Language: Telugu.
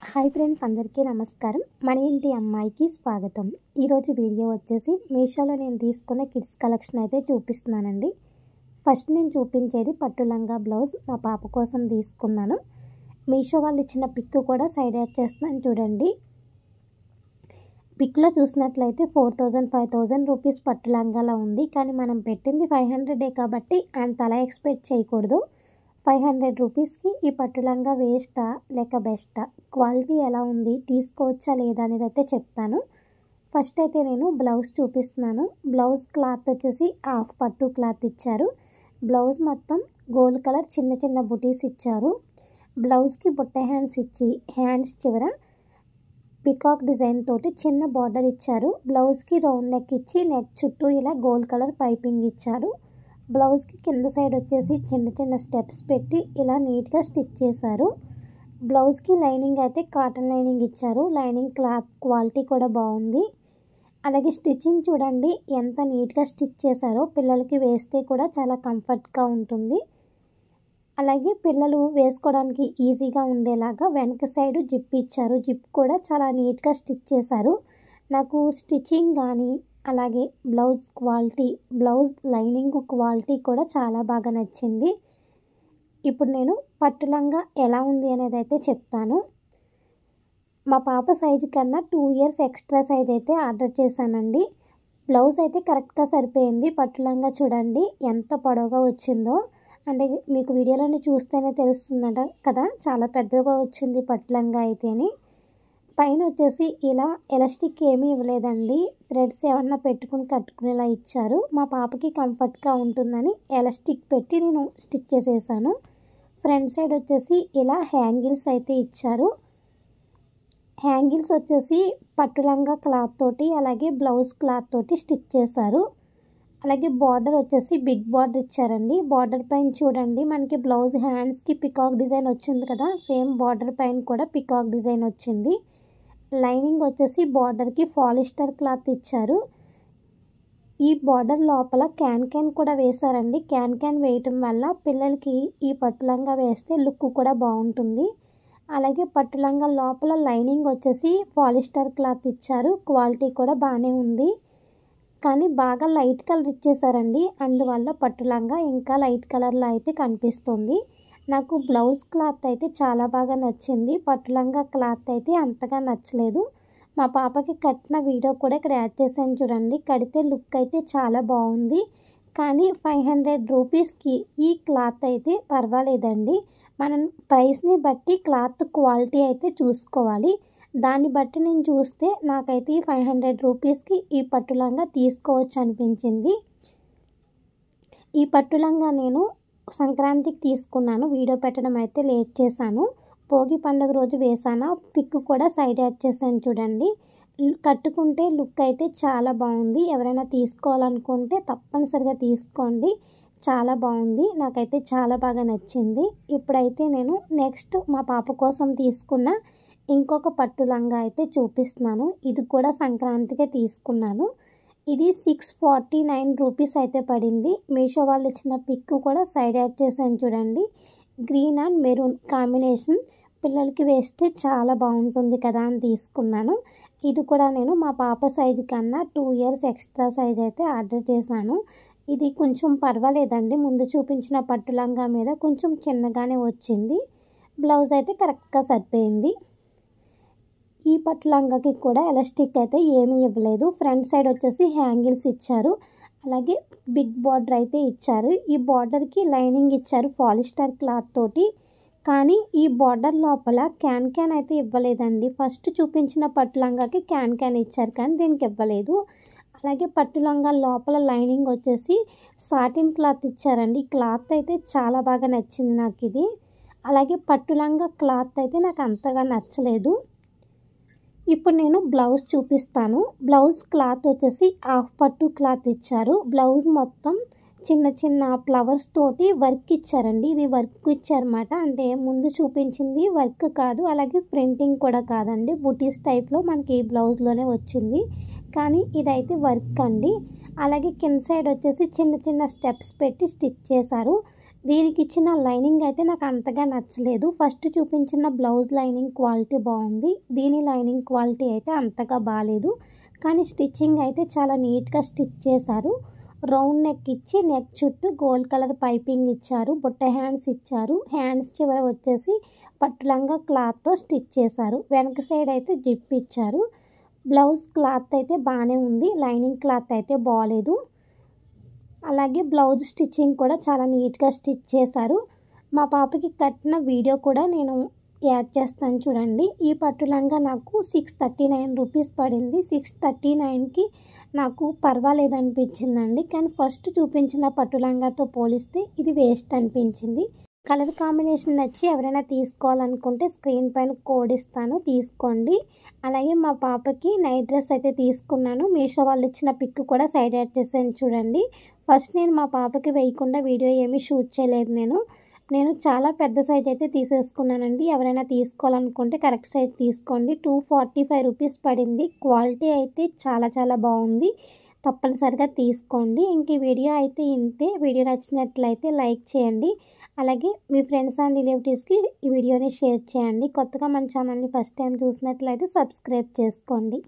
హాయ్ ఫ్రెండ్స్, అందరికీ నమస్కారం. మన ఇంటి అమ్మాయికి స్వాగతం. ఈరోజు వీడియో వచ్చేసి మీషోలో నేను తీసుకున్న కిడ్స్ కలెక్షన్ అయితే చూపిస్తున్నానండి. ఫస్ట్ నేను చూపించేది పట్టు లంగా బ్లౌజ్ మా పాప కోసం తీసుకున్నాను. మీషో వాళ్ళు ఇచ్చిన పిక్ కూడా సైడ్ యాడ్ చేస్తున్నాను చూడండి. పిక్లో చూసినట్లయితే 4000-5000 రూపీస్ పట్టు లంగాలా ఉంది. కానీ మనం పెట్టింది 500 కాబట్టి అంతలా ఎక్స్పెక్ట్ చేయకూడదు. 500 రూపీస్కి ఈ పట్టు లంగా వేస్టా లేక బెస్టా, క్వాలిటీ ఎలా ఉంది, తీసుకోవచ్చా లేదా అనేది అయితే చెప్తాను. ఫస్ట్ అయితే నేను బ్లౌజ్ చూపిస్తున్నాను. బ్లౌజ్ క్లాత్ వచ్చేసి హాఫ్ పట్టు క్లాత్ ఇచ్చారు. బ్లౌజ్ మొత్తం గోల్డ్ కలర్ చిన్న చిన్న బుటీస్ ఇచ్చారు. బ్లౌజ్కి బుట్ట హ్యాండ్స్ ఇచ్చి హ్యాండ్స్ చివర పికాక్ డిజైన్ తోటి చిన్న బార్డర్ ఇచ్చారు. బ్లౌజ్కి రౌండ్ నెక్ ఇచ్చి నెక్ చుట్టూ ఇలా గోల్డ్ కలర్ పైపింగ్ ఇచ్చారు. బ్లౌజ్కి కింద సైడ్ వచ్చేసి చిన్న చిన్న స్టెప్స్ పెట్టి ఇలా నీట్గా స్టిచ్ చేశారు. బ్లౌజ్కి లైనింగ్ అయితే కాటన్ లైనింగ్ ఇచ్చారు. లైనింగ్ క్లాత్ క్వాలిటీ కూడా బాగుంది. అలాగే స్టిచ్చింగ్ చూడండి ఎంత నీట్గా స్టిచ్ చేశారో. పిల్లలకి వేస్తే కూడా చాలా కంఫర్ట్గా ఉంటుంది. అలాగే పిల్లలు వేసుకోవడానికి ఈజీగా ఉండేలాగా వెనక సైడ్ జిప్ ఇచ్చారు. జిప్ కూడా చాలా నీట్గా స్టిచ్ చేశారు. నాకు స్టిచ్చింగ్ కానీ అలాగే blouse quality, blouse lining quality కూడా చాలా బాగా నచ్చింది. ఇప్పుడు నేను పట్టు లంగా ఎలా ఉంది అనేది అయితే చెప్తాను. మా పాప సైజు కన్నా 2 ఇయర్స్ ఎక్స్ట్రా సైజ్ అయితే ఆర్డర్ చేశానండి. బ్లౌజ్ అయితే కరెక్ట్గా సరిపోయింది. పట్టు లంగా చూడండి ఎంత పొడవుగా వచ్చిందో. అంటే మీకు వీడియోలోనే చూస్తేనే తెలుస్తుందట కదా, చాలా పెద్దగా వచ్చింది పట్టు లంగా అయితేని. పైన వచ్చేసి ఇలా ఎలాస్టిక్ ఏమీ ఇవ్వలేదండి. థ్రెడ్స్ ఏమన్నా పెట్టుకుని కట్టుకునేలా ఇచ్చారు. మా పాపకి కంఫర్ట్గా ఉంటుందని ఎలాస్టిక్ పెట్టి నేను స్టిచ్ చేసేసాను. ఫ్రంట్ సైడ్ వచ్చేసి ఇలా హ్యాంగిల్స్ అయితే ఇచ్చారు. హ్యాంగిల్స్ వచ్చేసి పట్టు లంగా క్లాత్ తోటి అలాగే బ్లౌజ్ క్లాత్ తోటి స్టిచ్ చేశారు. అలాగే బార్డర్ వచ్చేసి బిగ్ బార్డర్ ఇచ్చారండి. బార్డర్ పైన చూడండి మనకి బ్లౌజ్ హ్యాండ్స్కి పికాక్ డిజైన్ వచ్చింది కదా, సేమ్ బార్డర్ పైన కూడా పికాక్ డిజైన్ వచ్చింది. లైనింగ్ వచ్చేసి బార్డర్కి పాలిస్టర్ క్లాత్ ఇచ్చారు. ఈ బార్డర్ లోపల క్యాన్ కూడా వేశారండి. క్యాన్ వేయటం వల్ల పిల్లలకి ఈ పట్టు లంగా వేస్తే లుక్ కూడా బాగుంటుంది. అలాగే పట్టు లంగా లోపల లైనింగ్ వచ్చేసి పాలిస్టర్ క్లాత్ ఇచ్చారు. క్వాలిటీ కూడా బాగానే ఉంది. కానీ బాగా లైట్ కలర్ ఇచ్చేసారండి. అందువల్ల పట్టు లంగా ఇంకా లైట్ కలర్లో అయితే కనిపిస్తుంది. నాకు బ్లౌజ్ క్లాత్ అయితే చాలా బాగా నచ్చింది. పట్టు లంగా క్లాత్ అయితే అంతగా నచ్చలేదు. మా పాపకి కట్టిన వీడియో కూడా ఇక్కడ యాడ్ చేశాను చూడండి. కడితే లుక్ అయితే చాలా బాగుంది. కానీ 500 రూపీస్కి ఈ క్లాత్ అయితే పర్వాలేదండి. మనం ప్రైస్ని బట్టి క్లాత్ క్వాలిటీ అయితే చూసుకోవాలి. దాన్ని బట్టి నేను చూస్తే నాకైతే ఈ 500 రూపీస్కి ఈ పట్టు లంగా తీసుకోవచ్చు అనిపించింది. ఈ పట్టు లంగా నేను సంక్రాంతికి తీసుకున్నాను. వీడియో పెట్టడం అయితే లేట్ చేశాను. భోగి పండుగ రోజు వేసాను. పిక్ కూడా సైడ్ యాడ్ చేశాను చూడండి. కట్టుకుంటే లుక్ అయితే చాలా బాగుంది. ఎవరైనా తీసుకోవాలనుకుంటే తప్పనిసరిగా తీసుకోండి. చాలా బాగుంది. నాకైతే చాలా బాగా నచ్చింది. ఇప్పుడైతే నేను నెక్స్ట్ మా పాప కోసం తీసుకున్న ఇంకొక పట్టు లంగా అయితే చూపిస్తున్నాను. ఇది కూడా సంక్రాంతికే తీసుకున్నాను. ఇది 649 రూపీస్ అయితే పడింది. మీషో వాళ్ళు ఇచ్చిన పిక్ కూడా సైడ్ యాడ్ చేశాను చూడండి. గ్రీన్ అండ్ మెరూన్ కాంబినేషన్ పిల్లలకి వేస్తే చాలా బాగుంటుంది కదా అని తీసుకున్నాను. ఇది కూడా నేను మా పాప సైజు కన్నా 2 ఇయర్స్ ఎక్స్ట్రా సైజ్ అయితే ఆర్డర్ చేశాను. ఇది కొంచెం పర్వాలేదండి. ముందు చూపించిన పట్టు లంగా మీద కొంచెం చిన్నగానే వచ్చింది. బ్లౌజ్ అయితే కరెక్ట్గా సరిపోయింది. ఈ పట్టు లంగాకి కూడా ఎలాస్టిక్ అయితే ఏమీ ఇవ్వలేదు. ఫ్రంట్ సైడ్ వచ్చేసి హ్యాంగిల్స్ ఇచ్చారు. అలాగే బిగ్ బార్డర్ అయితే ఇచ్చారు. ఈ బార్డర్కి లైనింగ్ ఇచ్చారు పాలిస్టర్ క్లాత్ తోటి. కానీ ఈ బార్డర్ లోపల క్యాన్ అయితే ఇవ్వలేదండి. ఫస్ట్ చూపించిన పట్టు లంగాకి క్యాన్ ఇచ్చారు కానీ దీనికి ఇవ్వలేదు. అలాగే పట్టు లంగా లోపల లైనింగ్ వచ్చేసి సాటిన్ క్లాత్ ఇచ్చారండి. క్లాత్ అయితే చాలా బాగా నచ్చింది నాకు ఇది. అలాగే పట్టు లంగా క్లాత్ అయితే నాకు అంతగా నచ్చలేదు. ఇప్పుడు నేను బ్లౌజ్ చూపిస్తాను. బ్లౌజ్ క్లాత్ వచ్చేసి హాఫ్ పట్టు క్లాత్ ఇచ్చారు. బ్లౌజ్ మొత్తం చిన్న చిన్న ఫ్లవర్స్ తోటి వర్క్ ఇచ్చారండి. ఇది వర్క్ ఇచ్చారన్నమాట. అంటే ముందు చూపించింది వర్క్ కాదు, అలాగే ప్రింటింగ్ కూడా కాదండి. బుటీస్ టైప్లో మనకి బ్లౌజ్లోనే వచ్చింది. కానీ ఇదైతే వర్క్ అండి. అలాగే కింద సైడ్ వచ్చేసి చిన్న చిన్న స్టెప్స్ పెట్టి స్టిచ్ చేశారు. దీనికి ఇచ్చిన లైనింగ్ అయితే నాకు అంతగా నచ్చలేదు. ఫస్ట్ చూపించిన బ్లౌజ్ లైనింగ్ క్వాలిటీ బాగుంది. దీని లైనింగ్ క్వాలిటీ అయితే అంతగా బాలేదు. కానీ స్టిచ్చింగ్ అయితే చాలా నీట్గా స్టిచ్ చేశారు. రౌండ్ నెక్ ఇచ్చి నెక్ చుట్టూ గోల్డ్ కలర్ పైపింగ్ ఇచ్చారు. బుట్ట హ్యాండ్స్ ఇచ్చారు. హ్యాండ్స్ చివర వచ్చేసి పట్టులంగా క్లాత్తో స్టిచ్ చేశారు. వెనక సైడ్ అయితే జిప్ ఇచ్చారు. బ్లౌజ్ క్లాత్ అయితే బాగానే ఉంది. లైనింగ్ క్లాత్ అయితే బాగాలేదు. అలాగే బ్లౌజ్ స్టిచ్చింగ్ కూడా చాలా నీట్గా స్టిచ్ చేశారు. మా పాపకి కట్టిన వీడియో కూడా నేను యాడ్ చేస్తాను చూడండి. ఈ పట్టు లంగా నాకు 639 రూపీస్ పడింది. 639కి నాకు పర్వాలేదు అనిపించిందండి. కానీ ఫస్ట్ చూపించిన పట్టు లంగాతో పోలిస్తే ఇది వేస్ట్ అనిపించింది. కలర్ కాంబినేషన్ నచ్చి ఎవరైనా తీసుకోవాలనుకుంటే స్క్రీన్ పైన కోడ్ ఇస్తాను, తీసుకోండి. అలాగే మా పాపకి నైట్ డ్రెస్ అయితే తీసుకున్నాను. మీషో వాళ్ళు ఇచ్చిన పిక్ కూడా సైడ్ యాడ్ చేశాను చూడండి. ఫస్ట్ నేను మా పాపకి వేయకుండా వీడియో ఏమీ షూట్ చేయలేదు. నేను చాలా పెద్ద సైజ్ అయితే తీసేసుకున్నానండి. ఎవరైనా తీసుకోవాలనుకుంటే కరెక్ట్ సైజ్ తీసుకోండి. 245 రూపీస్ పడింది. క్వాలిటీ అయితే చాలా చాలా బాగుంది. తప్పనిసరిగా తీసుకోండి. ఇంక ఈ వీడియో అయితే ఇంతే. వీడియో నచ్చినట్లయితే లైక్ చేయండి. అలాగే మీ ఫ్రెండ్స్ అండ్ రిలేటివ్స్కి ఈ వీడియోని షేర్ చేయండి. కొత్తగా మన ఛానల్ని ఫస్ట్ టైం చూసినట్లయితే సబ్స్క్రైబ్ చేసుకోండి.